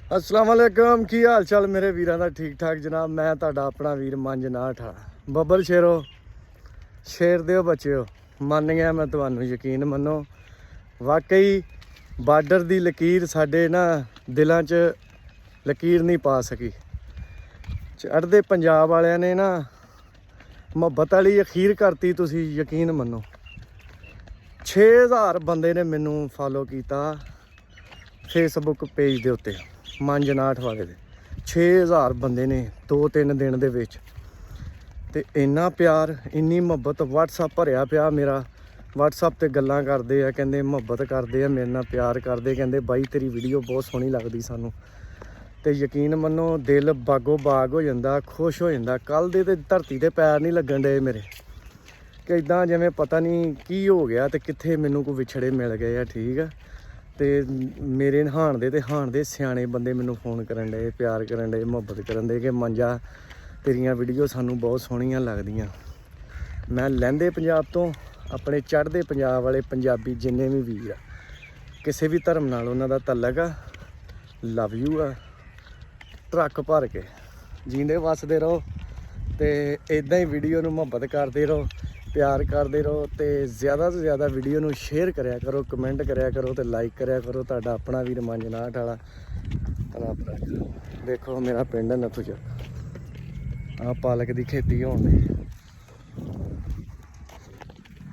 अस्सलाम वालेकुम की हाल चाल मेरे वीरां दा ठीक ठाक जनाब। मैं तुहाडा अपना वीर मंजनाठ बब्बर शेरो शेर दिओ बच्चेओ। मन गया मैं तुहानू यकीन मनो वाकई बार्डर दी लकीर साडे ना दिलां च लकीर नहीं पा सकी। चढ़दे पंजाब वालियां ने ना मुहब्बत वाली अखीर करती। तुसी यकीन मनो 6000 बंदे ने मैनू फॉलो किया फेसबुक पेज के उत्ते मंजनाठ वाले दे 6000 बंदे ने 2-3 दिन दे विच। ते इन्ना प्यार इन्नी मुहब्बत व्हाट्सअप भरिया पिया मेरा। व्हाट्सअप ते गल्लां करदे आ, कहंदे मुहब्बत करदे आ मेरे नाल, प्यार करदे, कहंदे बाई तेरी वीडियो बहुत सोहनी लगदी सानू। ते यकीन मनो दिल बागो बाग हो जांदा, खुश हो जांदा। कल दे ते धरती ते पैर नहीं लगन डे मेरे कि इदां जिवें पता नहीं की हो गया ते कित्थे मैनू कोई विछड़े मिल गए आ। ठीक है ते मेरे हाण दे सियाणे बंदे मैनू फोन करन डे, प्यार करन डे, मुहब्बत करन डे कि मंजा तेरियां वीडियो सानू बहुत सोहणियां लगदियां। मैं लਹਿੰਦੇ पंजाब तो अपने चढ़दे पंजाब वाले पंजाबी जिन्ने भी वीर आ किसी भी धर्म नाल उन्हां दा तलक आ, लव यू आ। ट्रक भर के जींदे वसदे रहो ते इदां ही वीडियो नू मुहब्बत करदे रहो, प्यार करते रहो। तो ज़्यादा तो ज़्यादा वीडियो नू शेयर कराया करो, कमेंट कराया करो, तो लाइक कराया करो। तुहाडा अपना वीर मंजनाठ वाला देखो मेरा पिंड नथू चक आ पालक की खेती होने